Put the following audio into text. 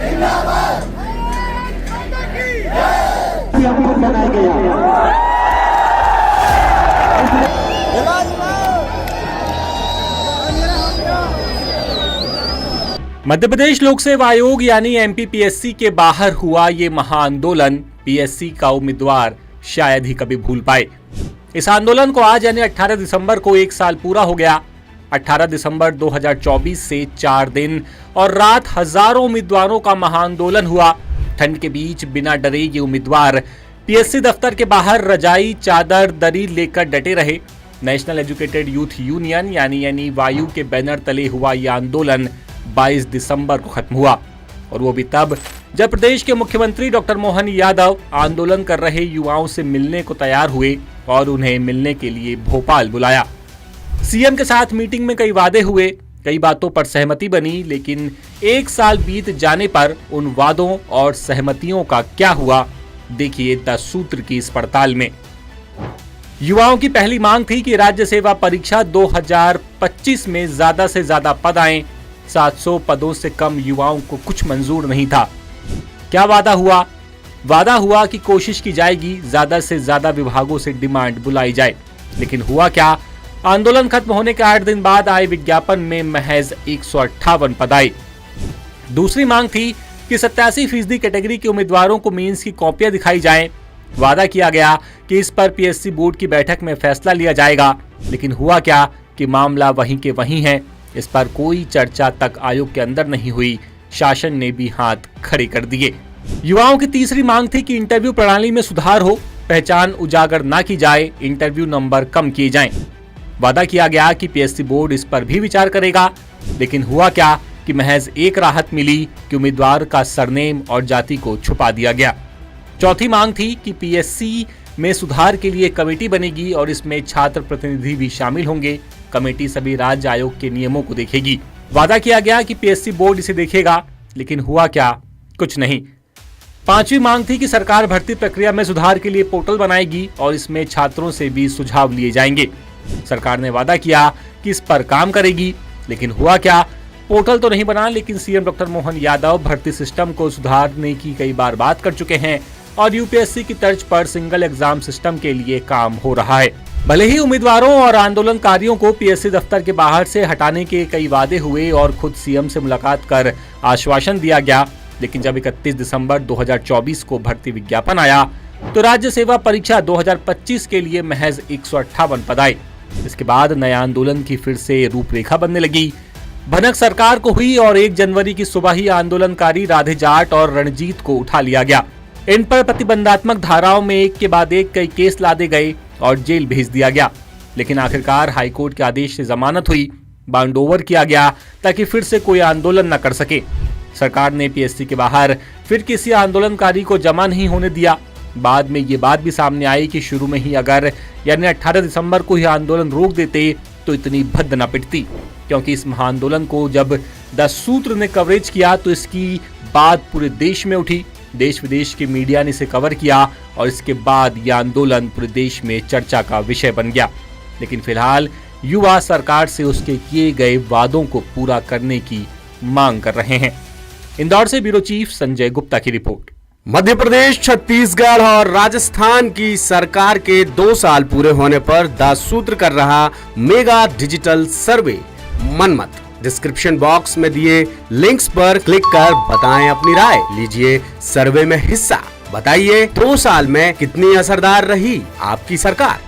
मध्य प्रदेश लोक सेवा आयोग यानी एमपीपीएससी के बाहर हुआ ये महाआंदोलन पीएससी का उम्मीदवार शायद ही कभी भूल पाए। इस आंदोलन को आज यानी 18 दिसंबर को एक साल पूरा हो गया। 18 दिसंबर 2024 से 4 दिन और रात हजारों उम्मीदवारों का महाआंदोलन हुआ। ठंड के बीच बिना डरे ये उम्मीदवार पीएससी दफ्तर के बाहर रजाई, चादर, दरी लेकर डटे रहे। नेशनल एजुकेटेड यूथ यूनियन यानी एनईवायू के बैनर तले हुआ यह आंदोलन 22 दिसंबर को खत्म हुआ और वो भी तब जब प्रदेश के मुख्यमंत्री डॉक्टर मोहन यादव आंदोलन कर रहे युवाओं से मिलने को तैयार हुए और उन्हें मिलने के लिए भोपाल बुलाया। सीएम के साथ मीटिंग में कई वादे हुए, कई बातों पर सहमति बनी, लेकिन एक साल बीत जाने पर उन वादों और सहमतियों का क्या हुआ, देखिए 10 सूत्र की इस पड़ताल में। युवाओं की पहली मांग थी कि राज्य सेवा परीक्षा 2025 में ज्यादा से ज्यादा पद आए। 700 पदों से कम युवाओं को कुछ मंजूर नहीं था। क्या वादा हुआ? वादा हुआ कि कोशिश की जाएगी, ज्यादा से ज्यादा विभागों से डिमांड बुलाई जाए। लेकिन हुआ क्या? आंदोलन खत्म होने के 8 दिन बाद आए विज्ञापन में महज 158 पद आए। दूसरी मांग थी कि 87% कैटेगरी के उम्मीदवारों को मेंस की कॉपियां दिखाई जाएं। वादा किया गया कि इस पर पीएससी बोर्ड की बैठक में फैसला लिया जाएगा। लेकिन हुआ क्या कि मामला वहीं के वहीं है। इस पर कोई चर्चा तक आयोग के अंदर नहीं हुई। शासन ने भी हाथ खड़े कर दिए। युवाओं की तीसरी मांग थी कि इंटरव्यू प्रणाली में सुधार हो, पहचान उजागर ना की जाए, इंटरव्यू नंबर कम किए जाएं। वादा किया गया कि पीएससी बोर्ड इस पर भी विचार करेगा। लेकिन हुआ क्या कि महज एक राहत मिली कि उम्मीदवार का सरनेम और जाति को छुपा दिया गया। चौथी मांग थी कि पीएससी में सुधार के लिए कमेटी बनेगी और इसमें छात्र प्रतिनिधि भी शामिल होंगे। कमेटी सभी राज्य आयोग के नियमों को देखेगी। वादा किया गया कि पीएससी बोर्ड इसे देखेगा। लेकिन हुआ क्या? कुछ नहीं। पांचवी मांग थी कि सरकार भर्ती प्रक्रिया में सुधार के लिए पोर्टल बनाएगी और इसमें छात्रों से भी सुझाव लिए जाएंगे। सरकार ने वादा किया कि इस पर काम करेगी। लेकिन हुआ क्या? पोर्टल तो नहीं बना, लेकिन सीएम डॉक्टर मोहन यादव भर्ती सिस्टम को सुधारने की कई बार बात कर चुके हैं और यूपीएससी की तर्ज पर सिंगल एग्जाम सिस्टम के लिए काम हो रहा है। भले ही उम्मीदवारों और आंदोलनकारियों को पीएससी दफ्तर के बाहर से हटाने के कई वादे हुए और खुद सीएम से मुलाकात कर आश्वासन दिया गया, लेकिन जब 31 दिसंबर 2024 को भर्ती विज्ञापन आया तो राज्य सेवा परीक्षा 2025 के लिए महज 158 पद आए। इसके बाद नए आंदोलन की फिर से रूपरेखा बनने लगी। भनक सरकार को हुई और 1 जनवरी की सुबह ही आंदोलनकारी राधे जाट और रणजीत को उठा लिया गया। इन पर प्रतिबंधात्मक धाराओं में एक के बाद एक कई केस लादे गए और जेल भेज दिया गया। लेकिन आखिरकार हाईकोर्ट के आदेश से जमानत हुई, बाउंड ओवर किया गया ताकि फिर से कोई आंदोलन न कर सके। सरकार ने पीएससी के बाहर फिर किसी आंदोलनकारी को जमा नहीं होने दिया। बाद में ये बात भी सामने आई कि शुरू में ही अगर यानी 18 दिसंबर को ही आंदोलन रोक देते तो इतनी भद्द न पिटती, क्योंकि इस महाआंदोलन को जब 10 सूत्र ने कवरेज किया तो इसकी बात पूरे देश में उठी। देश विदेश के मीडिया ने इसे कवर किया और इसके बाद यह आंदोलन पूरे देश में चर्चा का विषय बन गया। लेकिन फिलहाल युवा सरकार से उसके किए गए वादों को पूरा करने की मांग कर रहे हैं। इंदौर से ब्यूरो चीफ संजय गुप्ता की रिपोर्ट। मध्य प्रदेश, छत्तीसगढ़ और राजस्थान की सरकार के 2 साल पूरे होने पर 10 सूत्र कर रहा mega digital survey Manmath. Description box में दिए लिंक्स पर क्लिक कर बताएं अपनी राय। लीजिए सर्वे में हिस्सा। बताइए 2 साल में कितनी असरदार रही आपकी सरकार।